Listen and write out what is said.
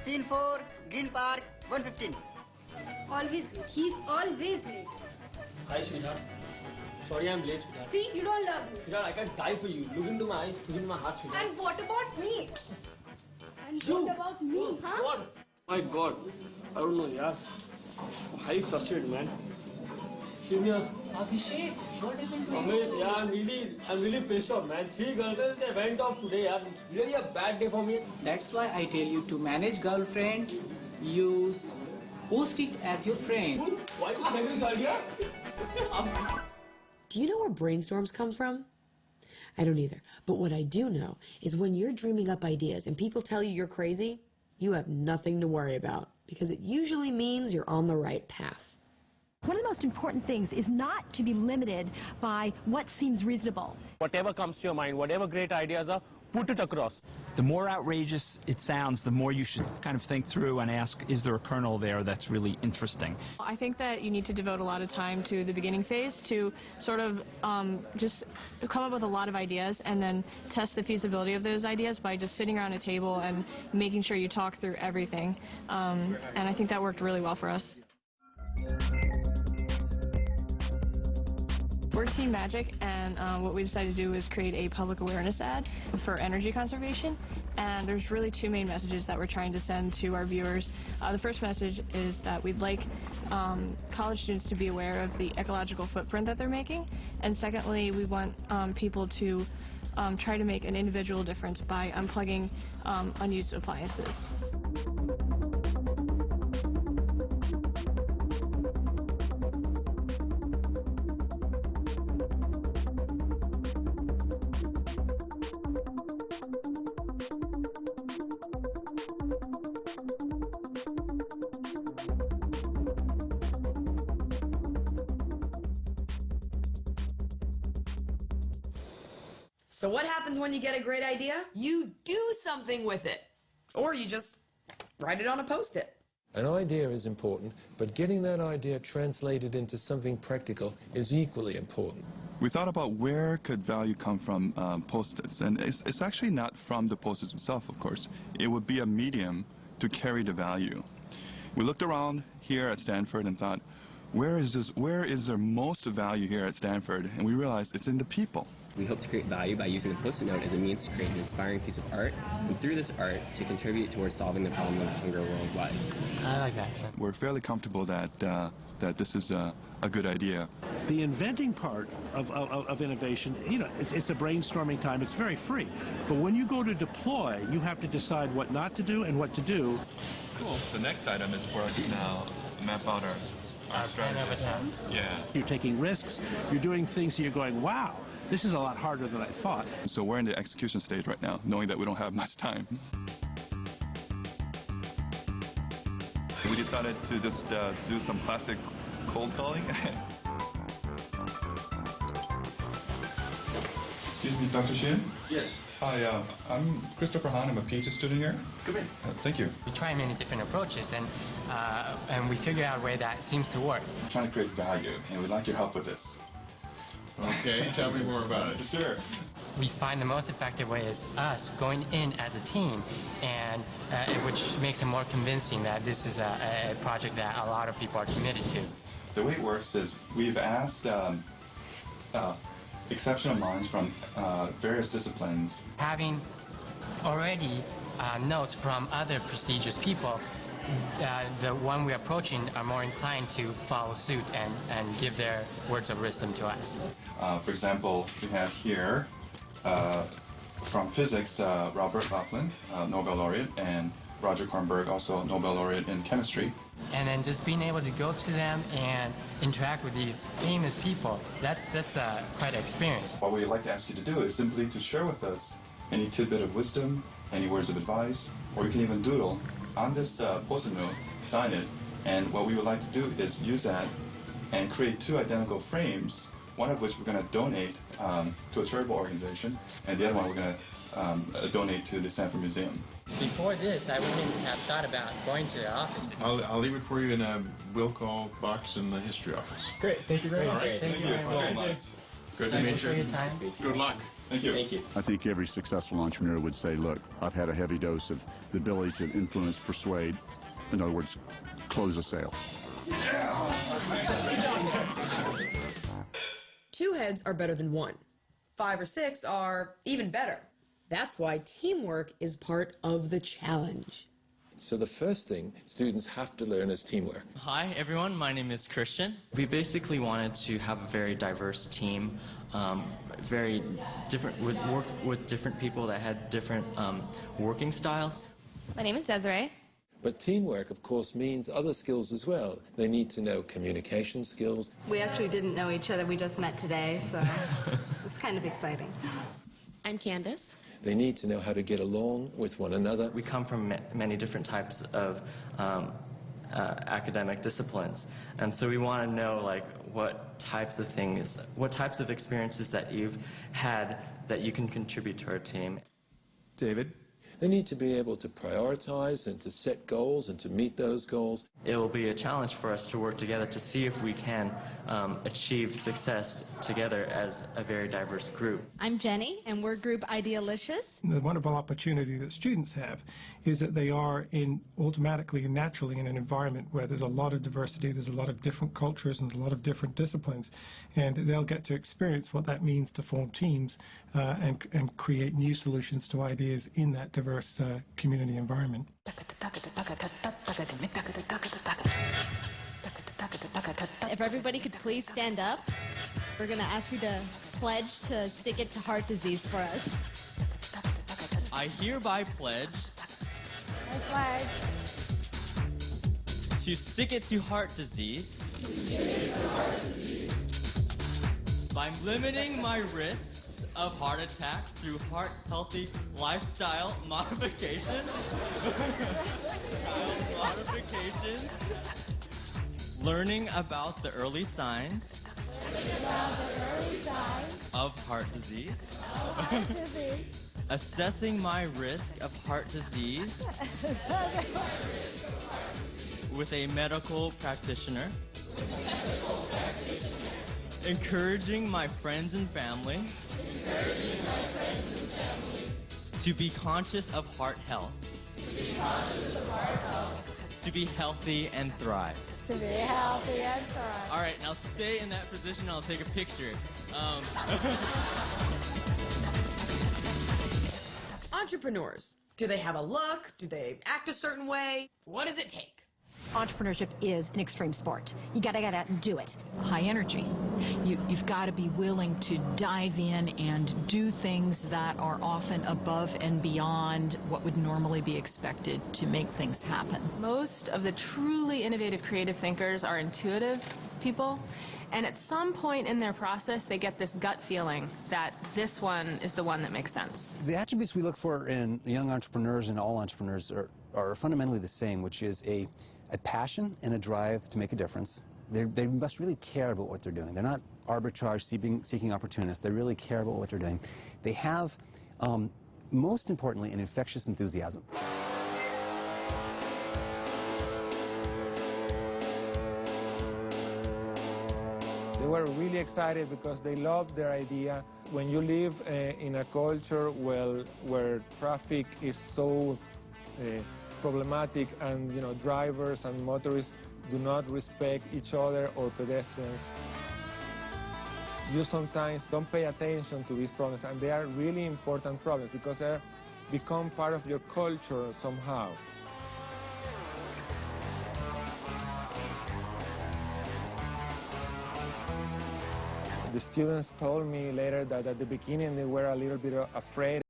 Scene 4, Green Park, 1:15. Always late. He's always late. Hi, sweetheart. Sorry I'm late, sweetheart. See, you don't love me. Sweetheart, I can die for you. Look into my eyes, look into my heart, sweetheart. And what about me? And what about me, huh? God! My God. I don't know, yaar. I'm highly frustrated, man. Shinya. Abhishek, what happened to you? Amit, yeah, I'm really pissed off, man. 3 girlfriends, they went off today, yaar. It's really a bad day for me. That's why I tell you to manage girlfriend, use Post-it as your friend. Why you having this idea? Do you know where brainstorms come from? I don't either. But what I do know is when you're dreaming up ideas and people tell you you're crazy, you have nothing to worry about because it usually means you're on the right path. One of the most important things is not to be limited by what seems reasonable. Whatever comes to your mind, whatever great ideas are, put it across. The more outrageous it sounds, the more you should kind of think through and ask, is there a kernel there that's really interesting? I think that you need to devote a lot of time to the beginning phase to sort of just come up with a lot of ideas and then test the feasibility of those ideas by just sitting around a table and making sure you talk through everything. And I think that worked really well for us. We're Team Magic, and what we decided to do is create a public awareness ad for energy conservation. And there's really 2 main messages that we're trying to send to our viewers. The first message is that we'd like college students to be aware of the ecological footprint that they're making. And secondly, we want people to try to make an individual difference by unplugging unused appliances. So what happens when you get a great idea? You do something with it. Or you just write it on a Post-it. An idea is important, but getting that idea translated into something practical is equally important. We thought about where could value come from Post-its, and it's actually not from the Post-its itself, of course. It would be a medium to carry the value. We looked around here at Stanford and thought, where is there most value here at Stanford? And we realized it's in the people. We hope to create value by using the Post-it note as a means to create an inspiring piece of art, and through this art, to contribute towards solving the problem of hunger worldwide. I like that. We're fairly comfortable that this is a good idea. The inventing part of innovation, you know, it's a brainstorming time. It's very free. But when you go to deploy, you have to decide what not to do and what to do. Cool. The next item is for us to now map out our strategy. Yeah. You're taking risks. You're doing things that you're going, wow. This is a lot harder than I thought. So we're in the execution stage right now, knowing that we don't have much time. We decided to just do some classic cold calling. Excuse me, Dr. Sheehan? Yes. Hi, I'm Christopher Hahn. I'm a PhD student here. Come in. Thank you. We try many different approaches, and we figure out a way that seems to work. We're trying to create value, and we'd like your help with this. Okay, tell me more about it. Sure. We find the most effective way is us going in as a team, and which makes it more convincing that this is a project that a lot of people are committed to. The way it works is we've asked exceptional minds from various disciplines. Having already notes from other prestigious people, the one we're approaching are more inclined to follow suit and give their words of wisdom to us. For example, we have here from physics, Robert Laughlin, Nobel laureate, and Roger Kornberg, also Nobel laureate in chemistry. And then just being able to go to them and interact with these famous people, that's quite an experience. What we'd like to ask you to do is simply to share with us any tidbit of wisdom, any words of advice, or you can even doodle on this Post-it note, sign it, and what we would like to do is use that and create 2 identical frames, one of which we're going to donate to a charitable organization, and the other one we're going to donate to the Stanford Museum. Before this, I wouldn't have thought about going to the office. I'll leave it for you in a will call box in the history office. Great, thank you very much. Thank you so much. Good to meet you. Thank you for your time. Good luck. Thank you. Thank you. I think every successful entrepreneur would say, look, I've had a heavy dose of the ability to influence, persuade, in other words, close a sale. Two heads are better than one. 5 or 6 are even better. That's why teamwork is part of the challenge. So the first thing students have to learn is teamwork. Hi everyone, my name is Christian. We basically wanted to have a very diverse team, very different, work with different people that had different working styles. My name is Desiree. But teamwork, of course, means other skills as well. They need to know communication skills. We actually didn't know each other. We just met today, so it's kind of exciting. I'm Candace. They need to know how to get along with one another. We come from many different types of academic disciplines, and so we want to know like what types of things, what types of experiences that you've had that you can contribute to our team. David? They need to be able to prioritize and to set goals and to meet those goals. It will be a challenge for us to work together to see if we can achieve success together as a very diverse group. I'm Jenny, and we're Group Idealicious. The wonderful opportunity that students have is that they are automatically and naturally in an environment where there's a lot of diversity, there's a lot of different cultures and a lot of different disciplines, and they'll get to experience what that means to form teams and create new solutions to ideas in that diverse community environment. If everybody could please stand up, we're going to ask you to pledge to stick it to heart disease for us. I hereby pledge to stick it to heart disease by limiting my risks of heart attack through heart-healthy lifestyle modifications. Learning about the early signs of heart disease. Assessing my risk of heart disease with a medical practitioner. Encouraging my friends and family to be conscious of heart health. To be healthy and thrive. To be healthy and thrive. All right, now stay in that position. I'll take a picture. Entrepreneurs. Do they have a look? Do they act a certain way? What does it take? Entrepreneurship is an extreme sport. You gotta get out and do it. High energy. You've got to be willing to dive in and do things that are often above and beyond what would normally be expected to make things happen. Most of the truly innovative creative thinkers are intuitive people, and at some point in their process they get this gut feeling that this one is the one that makes sense. The attributes we look for in young entrepreneurs and all entrepreneurs are fundamentally the same, which is a passion and a drive to make a difference. They must really care about what they're doing. They're not arbitrage-seeking opportunists. They really care about what they're doing. They have, most importantly, an infectious enthusiasm. They were really excited because they loved their idea. When you live in a culture where traffic is so problematic and drivers and motorists do not respect each other or pedestrians, you sometimes don't pay attention to these problems, and they are really important problems because they become part of your culture somehow. The students told me later that at the beginning they were a little bit afraid.